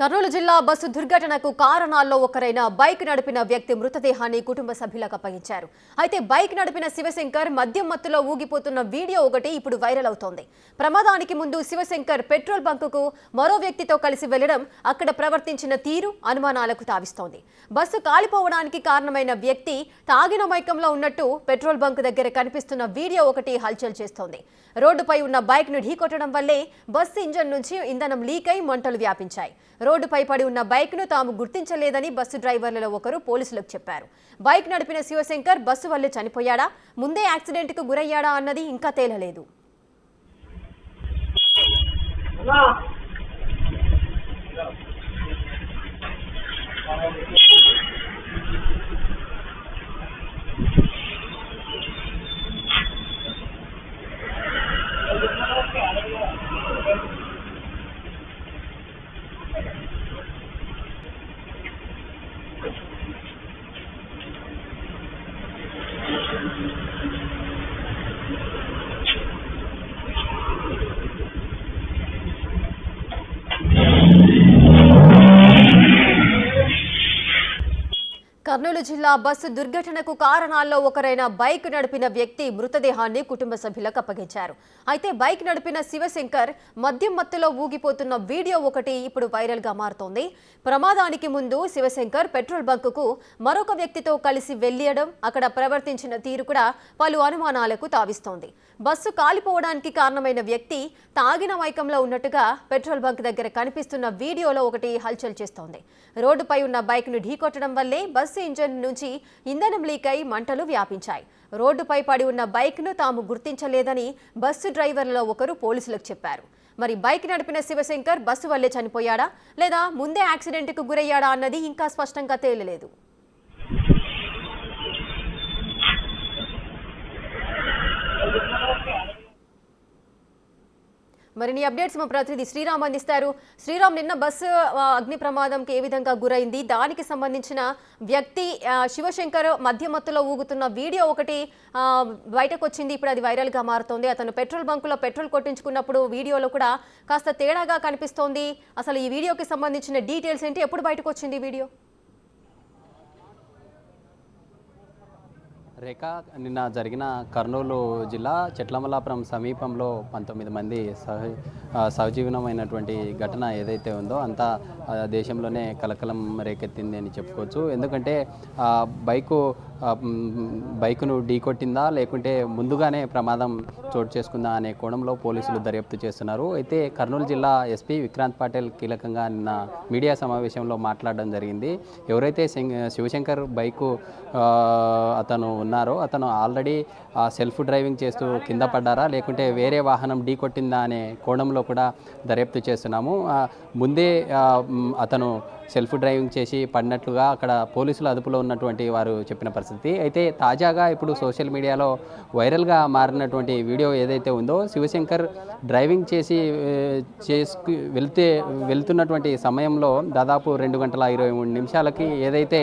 కర్నూలు జిల్లా బస్సు దుర్ఘటనకు కారణాల్లో ఒకరైన బైక్ నడిపిన వ్యక్తి మృతదేహాన్ని కుటుంబ సభ్యులకు అప్పగించారు. అయితే బైక్ నడిపిన శివశంకర్ మద్యం మత్తులో ఊగిపోతున్న వీడియో ఒకటి ఇప్పుడు వైరల్ అవుతోంది. ప్రమాదానికి ముందు శివశంకర్ పెట్రోల్ బంకుకు మరో వ్యక్తితో కలిసి వెళ్లడం, అక్కడ ప్రవర్తించిన తీరు అనుమానాలకు తావిస్తోంది. బస్సు కాలిపోవడానికి కారణమైన వ్యక్తి తాగిన మైకంలో ఉన్నట్టు పెట్రోల్ బంక్ దగ్గర కనిపిస్తున్న వీడియో ఒకటి హల్చల్ చేస్తోంది. రోడ్డుపై ఉన్న బైక్ ను ఢీకొట్టడం వల్లే బస్సు ఇంజన్ నుంచి ఇంధనం లీక్ అయి మంటలు వ్యాపించాయి. రోడ్డుపై పడి ఉన్న బైక్ ను తాము గుర్తించలేదని బస్సు డ్రైవర్లలో ఒకరు పోలీసులకు చెప్పారు. బైక్ నడిపిన శివశంకర్ బస్సు వల్లే చనిపోయాడా, ముందే యాక్సిడెంట్ కు గురయ్యాడా అన్నది ఇంకా తేలలేదు. కర్నూలు జిల్లా బస్సు దుర్ఘటనకు కారణాల్లో ఒకరైన బైక్ నడిపిన వ్యక్తి మృతదేహాన్ని కుటుంబ సభ్యులకు అప్పగించారు. అయితే బైక్ నడిపిన శివశంకర్ మద్యం మత్తులో ఊగిపోతున్న వీడియో ఒకటి ఇప్పుడు వైరల్ గా మారుతోంది. ప్రమాదానికి ముందు శివశంకర్ పెట్రోల్ బంకుకు మరొక వ్యక్తితో కలిసి వెళ్లడం, అక్కడ ప్రవర్తించిన తీరు కూడా పలు అనుమానాలకు తావిస్తోంది. బస్సు కాలిపోవడానికి కారణమైన వ్యక్తి తాగిన మైకంలో ఉన్నట్టుగా పెట్రోల్ బంక్ దగ్గర కనిపిస్తున్న వీడియోలో ఒకటి హల్చల్ చేస్తోంది. రోడ్డుపై ఉన్న బైక్ ను ఢీకొట్టడం వల్లే బస్సు ఇంజన్ నుంచి ఇంధనం లీక్ అయి మంటలు వ్యాపించాయి. రోడ్డుపై పడి ఉన్న బైక్ ను తాము గుర్తించలేదని బస్సు డ్రైవర్లలో ఒకరు పోలీసులకు చెప్పారు. మరి బైక్ నడిపిన శివశంకర్ బస్సు వల్లే చనిపోయాడా, లేదా ముందే యాక్సిడెంట్ కు గురయ్యాడా అన్నది ఇంకా స్పష్టంగా తేలలేదు. మరిన్ని అప్డేట్స్ మా ప్రతినిధి శ్రీరామ్ అందిస్తారు. శ్రీరామ్, నిన్న బస్సు అగ్ని ప్రమాదంకి ఏ విధంగా గురైంది, దానికి సంబంధించిన వ్యక్తి శివశంకర్ మధ్యమత్తులో ఊగుతున్న వీడియో ఒకటి బయటకు వచ్చింది. ఇప్పుడు అది వైరల్ గా మారుతోంది. అతను పెట్రోల్ బంకులో పెట్రోల్ కొట్టించుకున్నప్పుడు వీడియోలో కూడా కాస్త తేడాగా కనిపిస్తోంది. అసలు ఈ వీడియోకి సంబంధించిన డీటెయిల్స్ ఏంటి, ఎప్పుడు బయటకు వచ్చింది ఈ వీడియో? రేఖ, నిన్న జరిగిన కర్నూలు జిల్లా చెట్లమల్లాపురం సమీపంలో 19 మంది సహజీవనమైనటువంటి ఘటన ఏదైతే ఉందో అంతా దేశంలోనే కలకలం రేకెత్తింది అని చెప్పుకోవచ్చు. ఎందుకంటే బైకును ఢీకొట్టిందా లేకుంటే ముందుగానే ప్రమాదం చోటు చేసుకుందా అనే కోణంలో పోలీసులు దర్యాప్తు చేస్తున్నారు. అయితే కర్నూలు జిల్లా ఎస్పీ విక్రాంత్ పాటిల్ కీలకంగా నిన్న మీడియా సమావేశంలో మాట్లాడడం జరిగింది. ఎవరైతే శివశంకర్ బైకు అతను ఉన్నారో అతను ఆల్రెడీ సెల్ఫ్ డ్రైవింగ్ చేస్తూ కింద పడ్డారా లేకుంటే వేరే వాహనం ఢీకొట్టిందా అనే కోణంలో కూడా దర్యాప్తు చేస్తున్నాము. ముందే అతను సెల్ఫ్ డ్రైవింగ్ చేసి పడినట్లుగా అక్కడ పోలీసుల అదుపులో ఉన్నటువంటి వారు చెప్పిన పరిస్థితి. అయితే తాజాగా ఇప్పుడు సోషల్ మీడియాలో వైరల్గా మారినటువంటి వీడియో ఏదైతే ఉందో, శివశంకర్ డ్రైవింగ్ చేసి వెళ్తున్నటువంటి సమయంలో దాదాపు 2 గంటల 23 నిమిషాలకి ఏదైతే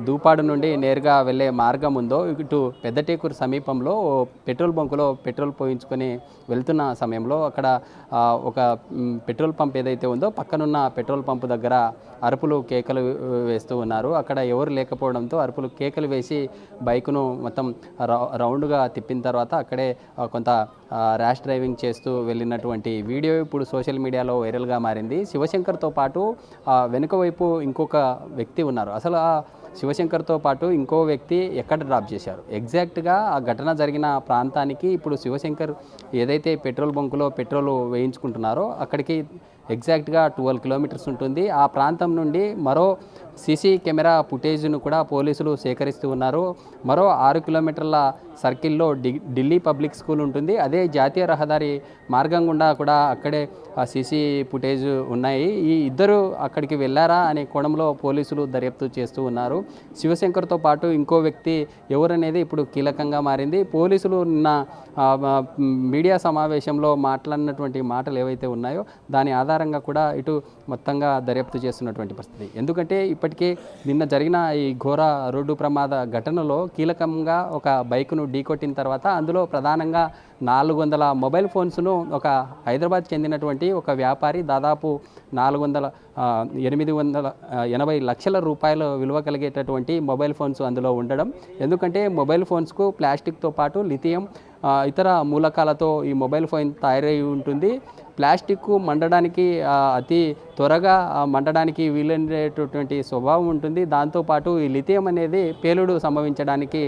దూపాడు నుండి నేరుగా వెళ్ళే మార్గం ఉందో, ఇటు పెద్దటేకూరు సమీపంలో పెట్రోల్ బంకులో పెట్రోల్ పోయించుకొని వెళ్తున్న సమయంలో అక్కడ ఒక పెట్రోల్ పంప్ ఏదైతే ఉందో పక్కనున్న పెట్రోల్ పంపు దగ్గర అరుపులు కేకలు వేస్తూ ఉన్నారు. అక్కడ ఎవరు లేకపోవడంతో అరుపులు కేకలు వేసి బైకును మొత్తం రౌండ్గా తిప్పిన తర్వాత అక్కడే కొంత ర్యాష్ డ్రైవింగ్ చేస్తూ వెళ్ళినటువంటి వీడియో ఇప్పుడు సోషల్ మీడియాలో వైరల్గా మారింది. శివశంకర్తో పాటు వెనుక వైపు ఇంకొక వ్యక్తి ఉన్నారు. అసలు ఆ శివశంకర్తో పాటు ఇంకో వ్యక్తి ఎక్కడ డ్రాప్ చేశారు, ఎగ్జాక్ట్గా ఆ ఘటన జరిగిన ప్రాంతానికి ఇప్పుడు శివశంకర్ ఏదైతే పెట్రోల్ బంకులో పెట్రోల్ వేయించుకుంటున్నారో అక్కడికి ఎగ్జాక్ట్గా 12 కిలోమీటర్స్ ఉంటుంది. ఆ ప్రాంతం నుండి మరో సీసీ కెమెరా ఫుటేజ్ను కూడా పోలీసులు సేకరిస్తూ ఉన్నారు. మరో 6 కిలోమీటర్ల సర్కిల్లో ఢిల్లీ పబ్లిక్ స్కూల్ ఉంటుంది. అదే జాతీయ రహదారి మార్గం గుండా కూడా అక్కడే సీసీ ఫుటేజ్ ఉన్నాయి. ఈ ఇద్దరు అక్కడికి వెళ్ళారా అనే కోణంలో పోలీసులు దర్యాప్తు చేస్తూ ఉన్నారు. శివశంకర్తో పాటు ఇంకో వ్యక్తి ఎవరనేది ఇప్పుడు కీలకంగా మారింది. పోలీసులు నిన్న మీడియా సమావేశంలో మాట్లాడినటువంటి మాటలు ఏవైతే ఉన్నాయో దాని ఆధారంగా కూడా ఇటు మొత్తంగా దర్యాప్తు చేస్తున్నటువంటి పరిస్థితి. ఎందుకంటే ఇప్పటికే నిన్న జరిగిన ఈ ఘోర రోడ్డు ప్రమాద ఘటనలో కీలకంగా ఒక బైకును ఢీకొట్టిన తర్వాత అందులో ప్రధానంగా 4 400 మొబైల్ ఫోన్స్ను ఒక హైదరాబాద్ చెందినటువంటి ఒక వ్యాపారి దాదాపు 880 లక్షల రూపాయల విలువ కలిగేటటువంటి మొబైల్ ఫోన్స్ అందులో ఉండడం. ఎందుకంటే మొబైల్ ఫోన్స్కు ప్లాస్టిక్తో పాటు లిథియం ఇతర మూలకాలతో ఈ మొబైల్ ఫోన్ తయారై ఉంటుంది. ప్లాస్టిక్ మండడానికి అతి త్వరగా మండడానికి వీలైనటువంటి స్వభావం ఉంటుంది. దాంతోపాటు ఈ లిథియం అనేది పేలుడు సంభవించడానికి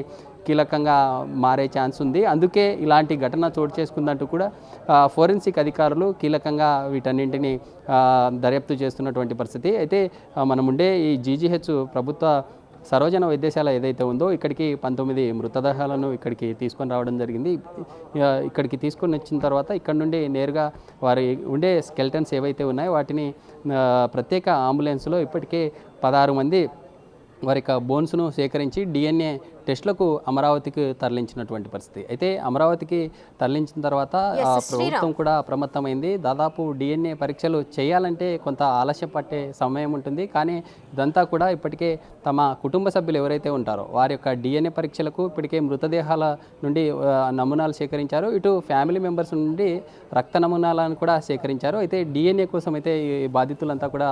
కీలకంగా మారే ఛాన్స్ ఉంది. అందుకే ఇలాంటి ఘటన చోటు చేసుకుందంటూ కూడా ఫోరెన్సిక్ అధికారులు కీలకంగా వీటన్నింటినీ దర్యాప్తు చేస్తున్నటువంటి పరిస్థితి. అయితే మనముండే ఈ జీజీహెచ్ ప్రభుత్వ సరోజన వైద్యశాల ఏదైతే ఉందో ఇక్కడికి 19 మృతదేహాలను ఇక్కడికి తీసుకొని రావడం జరిగింది. ఇక్కడికి తీసుకొని వచ్చిన తర్వాత ఇక్కడ నుండి నేరుగా వారి ఉండే స్కెల్టన్స్ ఏవైతే ఉన్నాయో వాటిని ప్రత్యేక అంబులెన్స్లో ఇప్పటికే 16 మంది వారి యొక్క బోన్స్ను సేకరించి డిఎన్ఏ టెస్టులకు అమరావతికి తరలించినటువంటి పరిస్థితి. అయితే అమరావతికి తరలించిన తర్వాత ప్రభుత్వం కూడా అప్రమత్తమైంది. దాదాపు డిఎన్ఏ పరీక్షలు చేయాలంటే కొంత ఆలస్యం పట్టే సమయం ఉంటుంది. కానీ ఇదంతా కూడా ఇప్పటికే తమ కుటుంబ సభ్యులు ఎవరైతే ఉంటారో వారి యొక్క డిఎన్ఏ పరీక్షలకు ఇప్పటికే మృతదేహాల నుండి నమూనాలు సేకరించారు. ఇటు ఫ్యామిలీ మెంబర్స్ నుండి రక్త నమూనాలను కూడా సేకరించారు. అయితే డిఎన్ఏ కోసం అయితే ఈ బాధితులంతా కూడా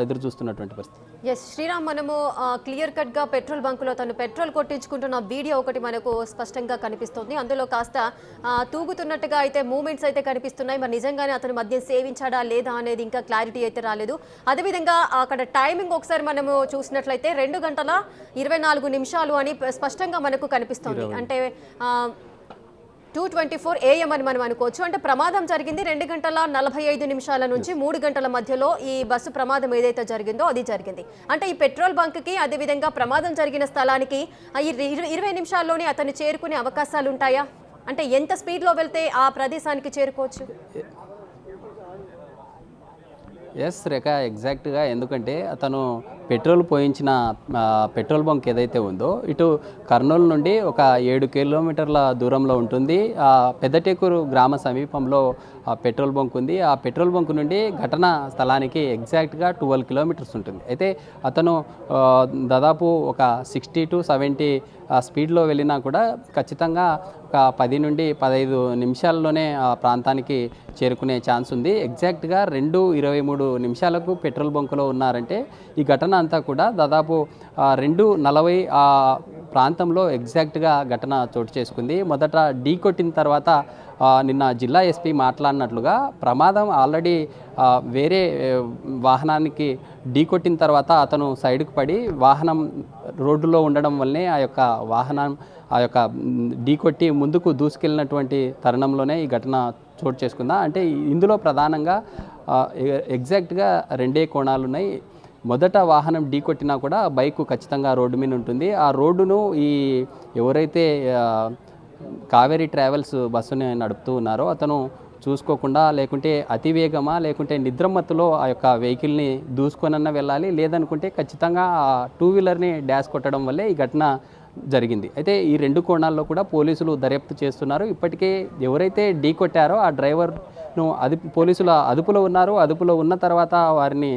ఎదురు చూస్తున్నటువంటి పరిస్థితి. ఎస్ శ్రీరామ్, మనము క్లియర్ కట్గా పెట్రోల్ బంకులో తను పెట్రోల్ కొట్టించుకుంటున్న వీడియో ఒకటి మనకు స్పష్టంగా కనిపిస్తుంది. అందులో కాస్త తూగుతున్నట్టుగా అయితే మూమెంట్స్ అయితే కనిపిస్తున్నాయి. మరి నిజంగానే అతను మద్యం సేవించాడా లేదా అనేది ఇంకా క్లారిటీ అయితే రాలేదు. అదేవిధంగా అక్కడ టైమింగ్ ఒకసారి మనము చూసినట్లయితే 2 గంటల 24 నిమిషాలు అని స్పష్టంగా మనకు కనిపిస్తుంది. అంటే 2:24 AM అని మనం అనుకోవచ్చు. అంటే ప్రమాదం జరిగింది 2 గంటల 45 నిమిషాల నుంచి 3 గంటల మధ్యలో ఈ బస్సు ప్రమాదం ఏదైతే జరిగిందో అది జరిగింది. అంటే ఈ పెట్రోల్ బంక్కి అదేవిధంగా ప్రమాదం జరిగిన స్థలానికి ఈ 20 నిమిషాల్లోనే అతను చేరుకునే అవకాశాలు ఉంటాయా? అంటే ఎంత స్పీడ్లో వెళ్తే ఆ ప్రదేశానికి చేరుకోవచ్చు? ఎస్ రేఖ, ఎగ్జాక్ట్గా. ఎందుకంటే అతను పెట్రోల్ పోయించిన పెట్రోల్ బంక్ ఏదైతే ఉందో ఇటు కర్నూలు నుండి ఒక 7 కిలోమీటర్ల దూరంలో ఉంటుంది. పెద్దటేకూరు గ్రామ సమీపంలో పెట్రోల్ బంక్ ఉంది. ఆ పెట్రోల్ బంక్ నుండి ఘటనా స్థలానికి ఎగ్జాక్ట్గా 12 కిలోమీటర్స్ ఉంటుంది. అయితే అతను దాదాపు ఒక 60 to 70 స్పీడ్లో వెళ్ళినా కూడా ఖచ్చితంగా ఒక 10 నుండి 15 నిమిషాల్లోనే ఆ ప్రాంతానికి చేరుకునే ఛాన్స్ ఉంది. ఎగ్జాక్ట్గా 2:23 నిమిషాలకు పెట్రోల్ బంకులో ఉన్నారంటే ఈ ఘటన అంతా కూడా దాదాపు 2:40 ఆ ప్రాంతంలో ఎగ్జాక్ట్గా ఘటన చోటు చేసుకుంది. మొదట ఢీ కొట్టిన తర్వాత నిన్న జిల్లా ఎస్పీ మాట్లాడినట్లుగా ప్రమాదం ఆల్రెడీ వేరే వాహనానికి ఢీ కొట్టిన తర్వాత అతను సైడ్కు పడి వాహనం రోడ్డులో ఉండడం వల్లనే ఆ యొక్క వాహనం ఢీ కొట్టి ముందుకు దూసుకెళ్ళినటువంటి తరుణంలోనే ఈ ఘటన చోటు చేసుకుందా. అంటే ఇందులో ప్రధానంగా ఎగ్జాక్ట్గా 2 కోణాలు ఉన్నాయి. మొదట వాహనం ఢీ కొట్టినా కూడా బైకు ఖచ్చితంగా రోడ్డు మీద ఉంటుంది. ఆ రోడ్డును ఈ ఎవరైతే కావేరీ ట్రావెల్స్ బస్సుని నడుపుతూ ఉన్నారో అతను చూసుకోకుండా, లేకుంటే అతివేగమా, లేకుంటే నిద్రమత్తులో ఆ యొక్క వెహికల్ని దూసుకొనన్నా వెళ్ళాలి, లేదనుకుంటే ఖచ్చితంగా ఆ 2 వీలర్ని డాష్ కొట్టడం వల్లే ఈ ఘటన జరిగింది. అయితే ఈ 2 కోణాల్లో కూడా పోలీసులు దర్యాప్తు చేస్తున్నారు. ఇప్పటికే ఎవరైతే ఢీ కొట్టారో ఆ డ్రైవర్ను పోలీసుల అదుపులో ఉన్నారు. అదుపులో ఉన్న తర్వాత వారిని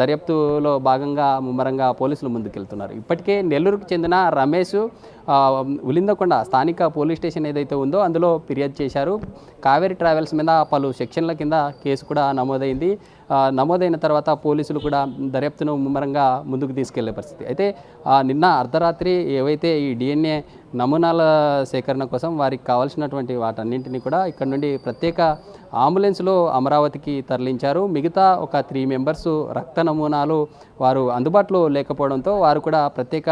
దర్యాప్తులో భాగంగా ముమ్మరంగా పోలీసులు ముందుకెళ్తున్నారు. ఇప్పటికే నెల్లూరుకు చెందిన రమేష్ ఉలిందకొండ స్థానిక పోలీస్ స్టేషన్ ఏదైతే ఉందో అందులో ఫిర్యాదు చేశారు. కావేరీ ట్రావెల్స్ మీద పలు సెక్షన్ల కింద కేసు కూడా నమోదైంది. నమోదైన తర్వాత పోలీసులు కూడా దర్యాప్తును ముమ్మరంగా ముందుకు తీసుకెళ్లే పరిస్థితి. అయితే నిన్న అర్ధరాత్రి ఏవైతే ఈ డిఎన్ఏ నమూనాల సేకరణ కోసం వారికి కావాల్సినటువంటి వాటన్నింటినీ కూడా ఇక్కడ నుండి ప్రత్యేక అంబులెన్స్లో అమరావతికి తరలించారు. మిగతా ఒక 3 మెంబర్స్ రక్త నమూనాలు వారు అందుబాటులో లేకపోవడంతో వారు కూడా ప్రత్యేక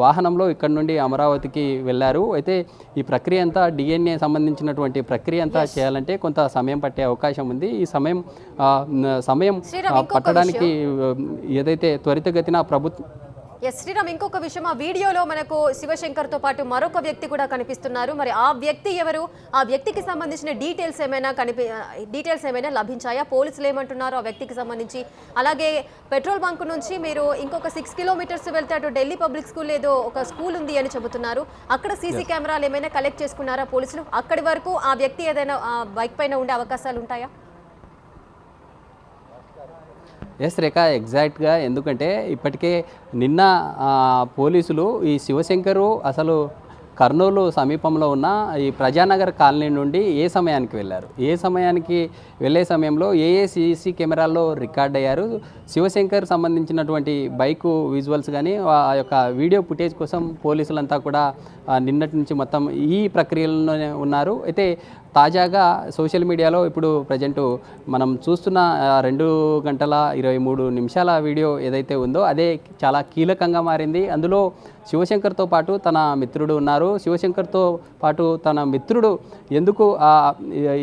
వాహనంలో ఇక్కడ నుండి అమరావతికి వెళ్ళారు. అయితే ఈ ప్రక్రియ అంతా డిఎన్ఏ సంబంధించినటువంటి ప్రక్రియ అంతా చేయాలంటే కొంత సమయం పట్టే అవకాశం ఉంది. ఈ సమయం పట్టడానికి ఏదైతే త్వరితగతిన ప్రభుత్వం శ్రీరామ్, ఇంకొక విషయం, ఆ వీడియోలో మనకు శివశంకర్తో పాటు మరొక వ్యక్తి కూడా కనిపిస్తున్నారు. మరి ఆ వ్యక్తి ఎవరు? ఆ వ్యక్తికి సంబంధించిన డీటెయిల్స్ ఏమైనా లభించాయా? పోలీసులు ఏమంటున్నారు ఆ వ్యక్తికి సంబంధించి? అలాగే పెట్రోల్ బంక్ నుంచి మీరు ఇంకొక 6 కిలోమీటర్స్ వెళ్తే అటు ఢిల్లీ పబ్లిక్ స్కూల్ ఏదో ఒక స్కూల్ ఉంది అని చెబుతున్నారు. అక్కడ సీసీ కెమెరాలు ఏమైనా కలెక్ట్ చేసుకున్నారా పోలీసులు? అక్కడి వరకు ఆ వ్యక్తి ఏదైనా బైక్ పైన ఉండే అవకాశాలు ఉంటాయా? ఎస్ రేఖ, ఎగ్జాక్ట్గా. ఎందుకంటే ఇప్పటికే నిన్న పోలీసులు ఈ శివశంకరు అసలు కర్నూలు సమీపంలో ఉన్న ఈ ప్రజానగర్ కాలనీ నుండి ఏ సమయానికి వెళ్ళారు, ఏ సమయానికి వెళ్ళే సమయంలో ఏ సీసీ కెమెరాల్లో రికార్డ్ అయ్యారు, శివశంకర్ సంబంధించినటువంటి బైకు విజువల్స్ కానీ ఆ యొక్క వీడియో ఫుటేజ్ కోసం పోలీసులంతా కూడా నిన్నటి నుంచి మొత్తం ఈ ప్రక్రియలోనే ఉన్నారు. అయితే తాజాగా సోషల్ మీడియాలో ఇప్పుడు ప్రజెంటు మనం చూస్తున్న 2 గంటల 23 నిమిషాల వీడియో ఏదైతే ఉందో అదే చాలా కీలకంగా మారింది. అందులో శివశంకర్తో పాటు తన మిత్రుడు ఉన్నారు. శివశంకర్తో పాటు తన మిత్రుడు ఎందుకు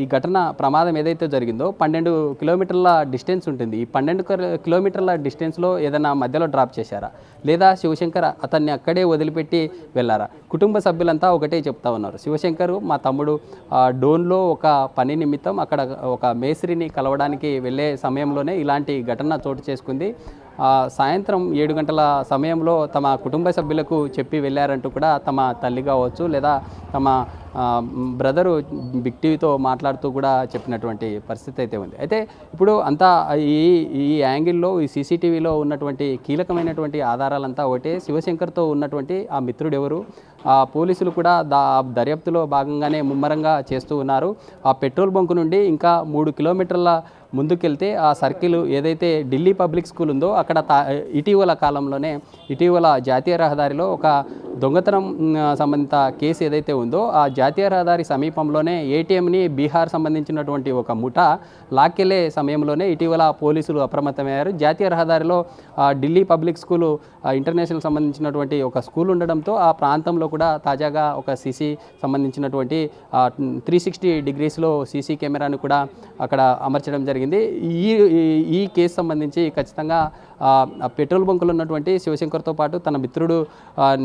ఈ ఘటన ప్రమాదం ఏదైతే జరిగిందో 12 కిలోమీటర్ల డిస్టెన్స్ ఉంటుంది. ఈ 12 కిలోమీటర్ల డిస్టెన్స్లో ఏదైనా మధ్యలో డ్రాప్ చేశారా, లేదా శివశంకర్ అతన్ని అక్కడే వదిలిపెట్టి వెళ్ళారా? కుటుంబ సభ్యులంతా ఒకటే చెప్తా ఉన్నారు, శివశంకర్ మా తమ్ముడు డోన్లో ఒక పని నిమిత్తం అక్కడ ఒక మేస్త్రిని కలవడానికి వెళ్ళే సమయంలోనే ఇలాంటి ఘటన చోటు చేసుకుంది. సాయంత్రం 7 గంటల సమయంలో తమ కుటుంబ సభ్యులకు చెప్పి వెళ్ళారంటూ కూడా తమ తల్లి కావచ్చు లేదా తమ బ్రదరు బిగ్ టీవీతో మాట్లాడుతూ కూడా చెప్పినటువంటి పరిస్థితి అయితే ఉంది. అయితే ఇప్పుడు అంతా ఈ యాంగిల్లో ఈ సీసీటీవీలో ఉన్నటువంటి కీలకమైనటువంటి ఆధారాలంతా ఒకటే, శివశంకర్తో ఉన్నటువంటి ఆ మిత్రుడు ఎవరు, పోలీసులు కూడా దర్యాప్తులో భాగంగానే ముమ్మరంగా చేస్తూ ఉన్నారు. ఆ పెట్రోల్ బంకు నుండి ఇంకా 3 కిలోమీటర్ల ముందుకెళ్తే ఆ సర్కిల్ ఏదైతే ఢిల్లీ పబ్లిక్ స్కూల్ ఉందో అక్కడ ఇటీవల జాతీయ రహదారిలో ఒక దొంగతనం సంబంధిత కేసు ఏదైతే ఉందో ఆ జాతీయ రహదారి సమీపంలోనే ఏటీఎంని బీహార్ సంబంధించినటువంటి ఒక ముఠా లాక్కెళ్లే సమయంలోనే ఇటీవల పోలీసులు అప్రమత్తమయ్యారు. జాతీయ రహదారిలో ఢిల్లీ పబ్లిక్ స్కూలు ఇంటర్నేషనల్ సంబంధించినటువంటి ఒక స్కూల్ ఉండడంతో ఆ ప్రాంతంలో కూడా తాజాగా ఒక సీసీ సంబంధించినటువంటి 360 డిగ్రీస్లో సీసీ కెమెరాను కూడా అక్కడ అమర్చడం జరిగింది. ఈ కేసు సంబంధించి ఖచ్చితంగా పెట్రోల్ బంకులో ఉన్నటువంటి శివశంకర్తో పాటు తన మిత్రుడు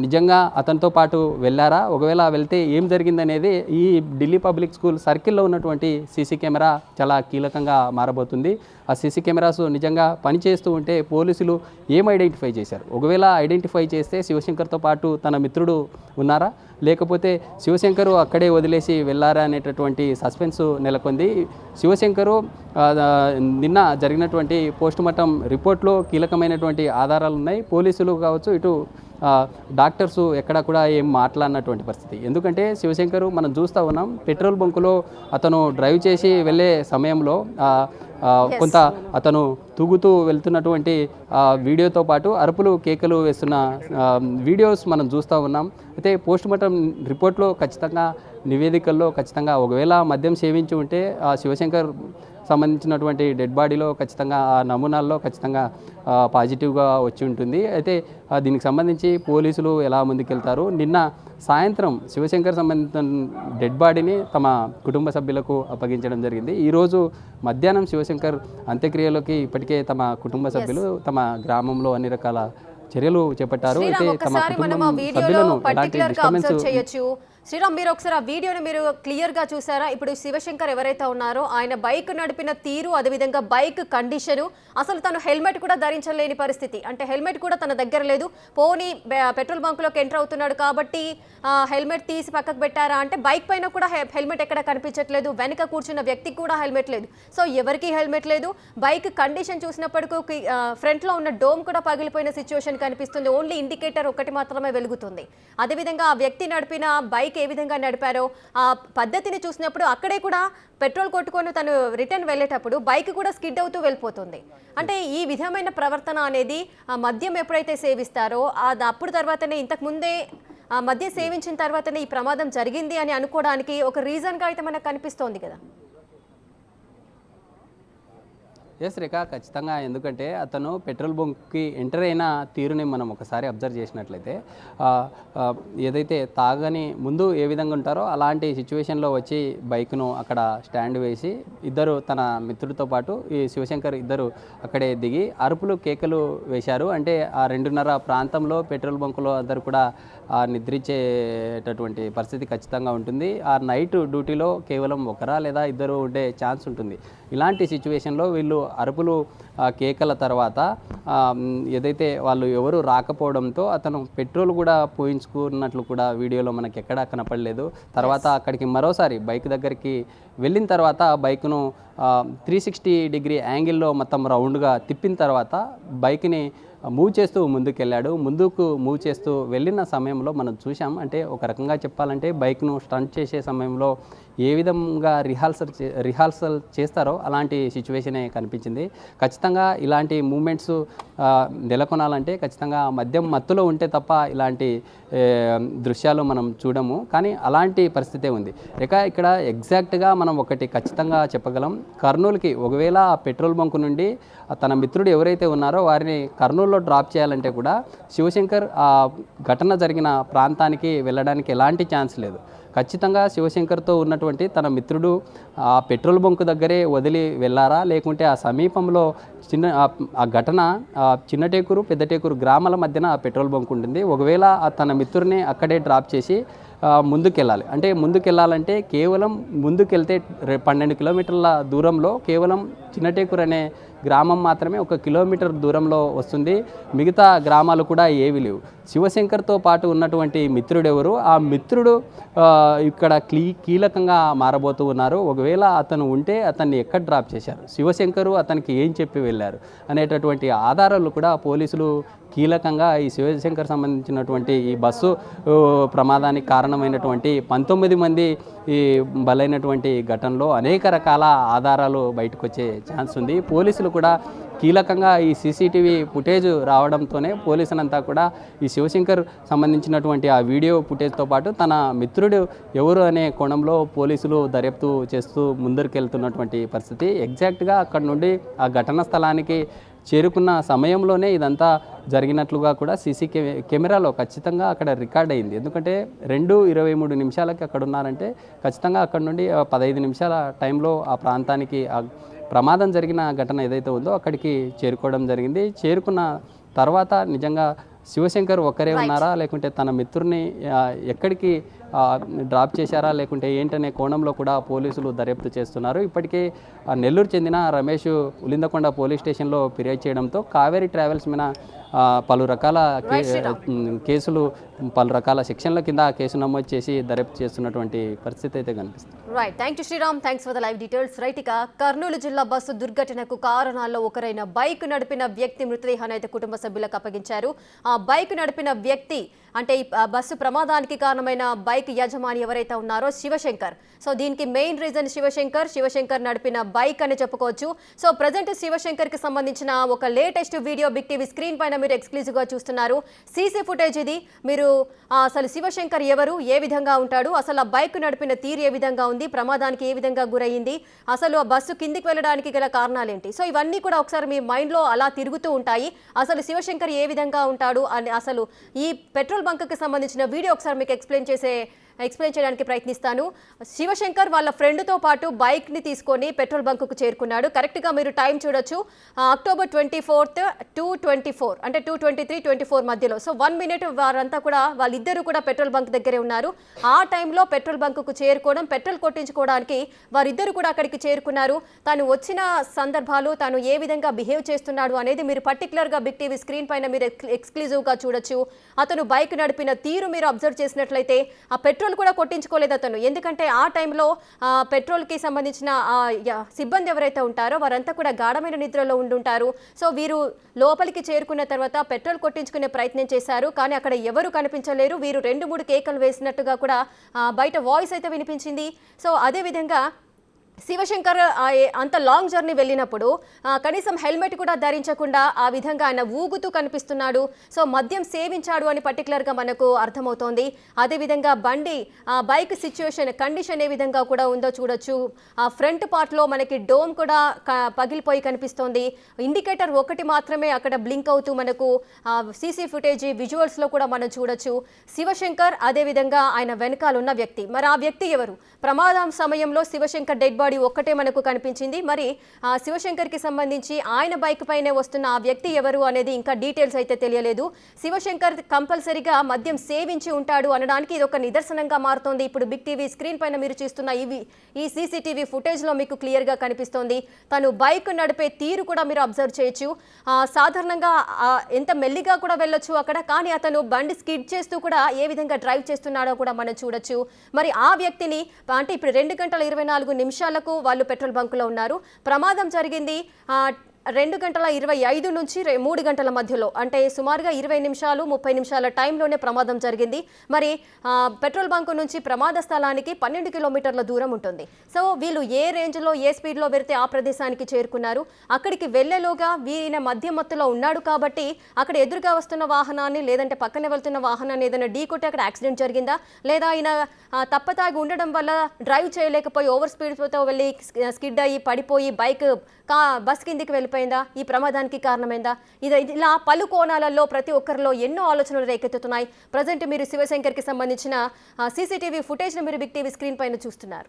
నిజంగా అతనితో పాటు వెళ్ళారా, ఒకవేళ వెళ్తే ఏం జరిగిందనేది ఈ ఢిల్లీ పబ్లిక్ స్కూల్ సర్కిల్లో ఉన్నటువంటి సీసీ కెమెరా చాలా కీలకంగా మారబోతుంది. ఆ సీసీ కెమెరాస్ నిజంగా పనిచేస్తూ ఉంటే పోలీసులు ఏం ఐడెంటిఫై చేశారు, ఒకవేళ ఐడెంటిఫై చేస్తే శివశంకర్తో పాటు తన మిత్రుడు ఉన్నారా, లేకపోతే శివశంకరు అక్కడే వదిలేసి వెళ్ళారా అనేటటువంటి సస్పెన్స్ నెలకొంది. శివశంకరు నిన్న జరిగినటువంటి పోస్టుమార్టం రిపోర్ట్లో కీలకమైనటువంటి ఆధారాలు ఉన్నాయి. పోలీసులు కావచ్చు, ఇటు డాక్టర్సు ఎక్కడ కూడా ఏం మాట్లాడినటువంటి పరిస్థితి. ఎందుకంటే శివశంకరు మనం చూస్తూ ఉన్నాం, పెట్రోల్ బంకులో అతను డ్రైవ్ చేసి వెళ్ళే సమయంలో కొంత అతను తూగుతూ వెళ్తున్నటువంటి వీడియోతో పాటు అరుపులు కేకలు వేస్తున్న వీడియోస్ మనం చూస్తూ ఉన్నాం. అయితే పోస్టుమార్టం రిపోర్ట్లో ఖచ్చితంగా నివేదికల్లో ఖచ్చితంగా ఒకవేళ మద్యం సేవించి ఉంటే శివశంకర్ సంబంధించినటువంటి డెడ్ బాడీలో ఖచ్చితంగా ఆ నమూనాల్లో ఖచ్చితంగా పాజిటివ్గా వచ్చి ఉంటుంది. అయితే దీనికి సంబంధించి పోలీసులు ఎలా ముందుకెళ్తారు, నిన్న సాయంత్రం శివశంకర్ సంబంధించిన డెడ్ బాడీని తమ కుటుంబ సభ్యులకు అప్పగించడం జరిగింది. ఈరోజు మధ్యాహ్నం శివశంకర్ అంత్యక్రియలోకి ఇప్పటికే తమ కుటుంబ సభ్యులు తమ గ్రామంలో అన్ని రకాల చర్యలు చేపట్టారు. అయితే తమ కుటుంబం సభ్యులను ఎలాంటి డిస్టర్బెన్స్ శ్రీరామ్, మీరు ఒకసారి ఆ వీడియోని మీరు క్లియర్గా చూసారా? ఇప్పుడు శివశంకర్ ఎవరైతే ఉన్నారో ఆయన బైక్ నడిపిన తీరు, అదేవిధంగా బైక్ కండిషను, అసలు తను హెల్మెట్ కూడా ధరించలేని పరిస్థితి, అంటే హెల్మెట్ కూడా తన దగ్గర లేదు. పోనీ పెట్రోల్ బంకులోకి ఎంటర్ అవుతున్నాడు కాబట్టి హెల్మెట్ తీసి పక్కకు పెట్టారా అంటే బైక్ పైన కూడా హెల్మెట్ ఎక్కడ కనిపించట్లేదు, వెనక కూర్చున్న వ్యక్తికి కూడా హెల్మెట్ లేదు. సో ఎవరికి హెల్మెట్ లేదు. బైక్ కండిషన్ చూసినప్పటికీ ఫ్రంట్లో ఉన్న డోమ్ కూడా పగిలిపోయిన సిచ్యువేషన్ కనిపిస్తుంది. ఓన్లీ ఇండికేటర్ ఒకటి మాత్రమే వెలుగుతుంది. అదేవిధంగా ఆ వ్యక్తి నడిపిన బైక్ ఏ విధంగా నడిపారో ఆ పద్ధతిని చూసినప్పుడు అక్కడే కూడా పెట్రోల్ కొట్టుకొని తను రిటర్న్ వెళ్ళేటప్పుడు బైక్ కూడా స్కిడ్ అవుతూ వెళ్ళిపోతుంది. అంటే ఈ విధమైన ప్రవర్తన అనేది మద్యం ఎప్పుడైతే సేవిస్తారో అప్పుడు తర్వాతనే, ఇంతకు ముందే మద్యం సేవించిన తర్వాతనే ఈ ప్రమాదం జరిగింది అని అనుకోవడానికి ఒక రీజన్గా అయితే మనకు కనిపిస్తోంది కదా. ఎస్ రేఖ, ఖచ్చితంగా. ఎందుకంటే అతను పెట్రోల్ బంక్కి ఎంటర్ అయిన తీరుని మనం ఒకసారి అబ్జర్వ్ చేసినట్లయితే ఏదైతే తాగని ముందు ఏ విధంగా ఉంటారో అలాంటి సిచ్యువేషన్లో వచ్చి బైక్ను అక్కడ స్టాండ్ వేసి ఇద్దరు తన మిత్రుడితో పాటు ఈ శివశంకర్ ఇద్దరు అక్కడే దిగి అరుపులు కేకలు వేశారు. అంటే ఆ 2:30 ప్రాంతంలో పెట్రోల్ బంకులో అందరు కూడా నిద్రించేటటువంటి పరిస్థితి ఖచ్చితంగా ఉంటుంది. ఆ నైట్ డ్యూటీలో కేవలం ఒకరా లేదా ఇద్దరు ఉండే ఛాన్స్ ఉంటుంది. ఇలాంటి సిచ్యువేషన్లో వీళ్ళు అరుపులు కేకల తర్వాత ఏదైతే వాళ్ళు ఎవరు రాకపోవడంతో అతను పెట్రోల్ కూడా పోయించుకున్నట్లు కూడా వీడియోలో మనకి ఎక్కడా కనపడలేదు. తర్వాత అక్కడికి మరోసారి బైక్ దగ్గరికి వెళ్ళిన తర్వాత బైక్ను 360 డిగ్రీ యాంగిల్లో మొత్తం రౌండ్గా తిప్పిన తర్వాత బైక్ని మూవ్ చేస్తూ ముందుకెళ్ళాడు. ముందుకు మూవ్ చేస్తూ వెళ్ళిన సమయంలో మనం చూసాం. అంటే ఒక రకంగా చెప్పాలంటే బైక్ను స్టంట్ చేసే సమయంలో ఏ విధంగా రిహార్సల్ చేస్తారో అలాంటి సిచ్యువేషనే కనిపించింది. ఖచ్చితంగా ఇలాంటి మూమెంట్స్ నెలకొనాలంటే ఖచ్చితంగా మద్యం మత్తులో ఉంటే తప్ప ఇలాంటి దృశ్యాలు మనం చూడము. కానీ అలాంటి పరిస్థితే ఉంది. ఇక ఇక్కడ ఎగ్జాక్ట్గా మనం ఒకటి ఖచ్చితంగా చెప్పగలం. కర్నూలుకి ఒకవేళ ఆ పెట్రోల్ బంక్ నుండి తన మిత్రుడు ఎవరైతే ఉన్నారో వారిని కర్నూలులో డ్రాప్ చేయాలంటే కూడా శివశంకర్ ఆ ఘటన జరిగిన ప్రాంతానికి వెళ్ళడానికి ఎలాంటి ఛాన్స్ లేదు. ఖచ్చితంగా శివశంకర్తో ఉన్నటువంటి తన మిత్రుడు ఆ పెట్రోల్ బంక్ దగ్గరే వదిలి వెళ్ళారా, లేకుంటే ఆ సమీపంలో ఆ ఘటన చిన్నటేకూరు పెద్దటేకూరు గ్రామాల మధ్యన ఆ పెట్రోల్ బంక్ ఉంటుంది. ఒకవేళ తన మిత్రుడిని అక్కడే డ్రాప్ చేసి ముందుకెళ్ళాలి. అంటే ముందుకెళ్ళాలంటే కేవలం ముందుకెళ్తే 12 కిలోమీటర్ల దూరంలో కేవలం చిన్నటేకూరు అనే గ్రామం మాత్రమే 1 కిలోమీటర్ దూరంలో వస్తుంది. మిగతా గ్రామాలు కూడా ఏవి లేవు. శివశంకర్తో పాటు ఉన్నటువంటి మిత్రుడు ఎవరు, ఆ మిత్రుడు ఇక్కడ కీలకంగా మారబోతూ ఉన్నారు. ఒకవేళ అతను ఉంటే అతన్ని ఎక్కడ డ్రాప్ చేశారు, శివశంకరు అతనికి ఏం చెప్పి వెళ్ళారు అనేటటువంటి ఆధారాలు కూడా పోలీసులు కీలకంగా ఈ శివశంకర్ సంబంధించినటువంటి ఈ బస్సు ప్రమాదానికి కారణమైనటువంటి 19 మంది ఈ బలైనటువంటి ఘటనలో అనేక రకాల ఆధారాలు బయటకు వచ్చే ఛాన్స్ ఉంది. పోలీసులు కూడా కీలకంగా ఈ సీసీటీవీ ఫుటేజ్ రావడంతోనే పోలీసులంతా కూడా ఈ శివశంకర్ సంబంధించినటువంటి ఆ వీడియో ఫుటేజ్తో పాటు తన మిత్రుడు ఎవరు అనే కోణంలో పోలీసులు దర్యాప్తు చేస్తూ ముందరికెళ్తున్నటువంటి పరిస్థితి. ఎగ్జాక్ట్గా అక్కడ నుండి ఆ ఘటనా స్థలానికి చేరుకున్న సమయంలోనే ఇదంతా జరిగినట్లుగా కూడా సీసీ కెమెరాలో ఖచ్చితంగా అక్కడ రికార్డ్ అయింది. ఎందుకంటే 2:23 నిమిషాలకి అక్కడ ఉన్నారంటే ఖచ్చితంగా అక్కడ నుండి 15 నిమిషాల టైంలో ఆ ప్రాంతానికి ప్రమాదం జరిగిన ఘటన ఏదైతే ఉందో అక్కడికి చేరుకోవడం జరిగింది. చేరుకున్న తర్వాత నిజంగా శివశంకర్ ఒక్కరే ఉన్నారా, లేకుంటే తన మిత్రుడిని ఎక్కడికి డ్రాప్ చేశారా, లేకుంటే ఏంటనే కోణంలో కూడా పోలీసులు దర్యాప్తు చేస్తున్నారు. ఇప్పటికే నెల్లూరు చెందిన రమేష్ ఉలిందకొండ పోలీస్ స్టేషన్లో ఫిర్యాదు చేయడంతో కావేరీ ట్రావెల్స్ మీద పలు రకాల కేసులు పలు రకాల సెక్షన్ల కింద కేసు నమోదు చేసి దర్యాప్తు చేస్తున్నటువంటి పరిస్థితి అయితే కనిపిస్తుంది. Right, thank you Sriram, thanks for the live details. Right, ఇక కర్నూలు జిల్లా బస్సు దుర్ఘటనకు కారణాల్లో ఒకరైన బైక్ నడిపిన వ్యక్తి మృతదేహాన్ని అయితే కుటుంబ సభ్యులకు అప్పగించారు. ఆ బైక్ నడిపిన వ్యక్తి అంటే ఈ బస్సు ప్రమాదానికి కారణమైన బైక్ యజమాని ఎవరైతే ఉన్నారో శివశంకర్. సో దీనికి మెయిన్ రీజన్ శివశంకర్ నడిపిన బైక్ అని చెప్పుకోవచ్చు. సో ప్రజెంట్ శివశంకర్ కి సంబంధించిన ఒక latest video big TV screen పైన మీరు ఎక్స్క్లూజివ్ గా చూస్తున్నారు. సీసీ ఫుటేజ్ ఇది. మీరు అసలు శివశంకర్ ఎవరు, ఏ విధంగా ఉంటాడు, అసలు ఆ బైక్ నడిపిన తీరు ఏ విధంగా ఉంది, ప్రమాదానికి ఏ విధంగా గురయ్యింది, అసలు ఆ బస్సు కిందికి వెళ్ళడానికి గల కారణాలేంటి, సో ఇవన్నీ కూడా ఒకసారి మీ మైండ్లో అలా తిరుగుతూ ఉంటాయి. అసలు శివశంకర్ ఏ విధంగా ఉంటాడు అని అసలు ఈ పెట్రోల్ బంక్కి సంబంధించిన వీడియో ఒకసారి మీకు ఎక్స్ప్లెయిన్ చేయడానికి ప్రయత్నిస్తాను. శివశంకర్ వాళ్ళ ఫ్రెండ్తో పాటు బైక్ని తీసుకొని పెట్రోల్ బంకుకు చేరుకున్నాడు. కరెక్ట్గా మీరు టైం చూడొచ్చు, October 24th 2:24 అంటే 2:23-24 మధ్యలో. సో 1 minute వారంతా కూడా వాళ్ళిద్దరూ కూడా పెట్రోల్ బంక్ దగ్గరే ఉన్నారు. ఆ టైంలో పెట్రోల్ బంకుకు చేరుకోవడం, పెట్రోల్ కొట్టించుకోవడానికి వారిద్దరు కూడా అక్కడికి చేరుకున్నారు. తాను వచ్చిన సందర్భాలు, తాను ఏ విధంగా బిహేవ్ చేస్తున్నాడు అనేది మీరు పర్టికులర్గా బిగ్ టీవీ స్క్రీన్ పైన మీరు ఎక్స్క్లూజివ్గా చూడొచ్చు. అతను బైక్ నడిపిన తీరు మీరు అబ్జర్వ్ చేసినట్లయితే ఆ పెట్రోల్ కూడా కొట్టించుకోలేదు అతను. ఎందుకంటే ఆ టైంలో పెట్రోల్కి సంబంధించిన సిబ్బంది ఎవరైతే ఉంటారో వారంతా కూడా గాఢమైన నిద్రలో ఉండుంటారు. సో వీరు లోపలికి చేరుకున్న తర్వాత పెట్రోల్ కొట్టించుకునే ప్రయత్నం చేశారు. కానీ అక్కడ ఎవరు కనిపించలేరు. వీరు 2-3 కేకలు వేసినట్టుగా కూడా బయట వాయిస్ అయితే వినిపించింది. సో అదేవిధంగా శివశంకర్ అంత లాంగ్ జర్నీ వెళ్ళినప్పుడు కనీసం హెల్మెట్ కూడా ధరించకుండా ఆ విధంగా ఆయన ఊగుతూ కనిపిస్తున్నాడు. సో మద్యం సేవించాడు అని పర్టికులర్గా మనకు అర్థమవుతోంది. అదేవిధంగా బైక్ సిచ్యువేషన్ కండిషన్ ఏ విధంగా కూడా ఉందో చూడొచ్చు. ఆ ఫ్రంట్ పార్ట్లో మనకి డోమ్ కూడా పగిలిపోయి కనిపిస్తోంది. ఇండికేటర్ ఒకటి మాత్రమే అక్కడ బ్లింక్ అవుతూ మనకు సీసీ ఫుటేజ్ విజువల్స్లో కూడా మనం చూడొచ్చు. శివశంకర్ అదేవిధంగా ఆయన వెనకాల ఉన్న వ్యక్తి, మరి ఆ వ్యక్తి ఎవరు? ప్రమాదం సమయంలో శివశంకర్ డెడ్ బాడీ ఒక్కటే మనకు కనిపించింది. మరి శివశంకర్కి సంబంధించి ఆయన బైక్ పైనే వస్తున్న ఆ వ్యక్తి ఎవరు అనేది ఇంకా డీటెయిల్స్ అయితే తెలియలేదు. శివశంకర్ కంపల్సరీగా మద్యం సేవించి ఉంటాడు అనడానికి ఇది ఒక నిదర్శనంగా మారుతోంది. ఇప్పుడు బిగ్ టీవీ స్క్రీన్ పైన మీరు చూస్తున్న ఈ సీసీటీవీ ఫుటేజ్లో మీకు క్లియర్గా కనిపిస్తోంది. తను బైక్ నడిపే తీరు కూడా మీరు అబ్జర్వ్ చేయొచ్చు. సాధారణంగా ఎంత మెల్లిగా కూడా వెళ్ళొచ్చు అక్కడ, కానీ అతను బండి స్కిడ్ చేస్తూ కూడా ఏ విధంగా డ్రైవ్ చేస్తున్నాడో కూడా మనం చూడొచ్చు. మరి ఆ వ్యక్తిని అంటే ఇప్పుడు 2:24 వాళ్ళు పెట్రోల్ బంకులో ఉన్నారు. ప్రమాదం జరిగింది 2:25 నుంచి 3 గంటల మధ్యలో, అంటే సుమారుగా 20 నిమిషాలు 30 నిమిషాల టైంలోనే ప్రమాదం జరిగింది. మరి పెట్రోల్ బంకు నుంచి ప్రమాద స్థలానికి 12 కిలోమీటర్ల దూరం ఉంటుంది. సో వీళ్ళు ఏ రేంజ్లో ఏ స్పీడ్లో వెళ్తే ఆ ప్రదేశానికి చేరుకున్నారు. అక్కడికి వెళ్లేలోగా వీరిన మధ్య మత్తులో ఉన్నాడు కాబట్టి అక్కడ ఎదురుగా వస్తున్న వాహనాన్ని లేదంటే పక్కనే వెళ్తున్న వాహనాన్ని ఏదైనా ఢీ కొట్టి అక్కడ యాక్సిడెంట్ జరిగిందా, లేదా ఆయన తప్పతాగి ఉండడం వల్ల డ్రైవ్ చేయలేకపోయి ఓవర్ స్పీడ్తో వెళ్ళి స్కిడ్ అయ్యి పడిపోయి బస్ కిందికి వెళ్ళిపోయిందా, ఈ ప్రమాదానికి కారణమైందా? ఇలా పలు కోణాలలో ప్రతి ఒక్కరిలో ఎన్నో ఆలోచనలు రేకెత్తుతున్నాయి. ప్రజెంట్ మీరు శివశంకర్కి సంబంధించిన సీసీటీవీ ఫుటేజ్ను మీరు బిగ్ టీవీ స్క్రీన్ పైన చూస్తున్నారు.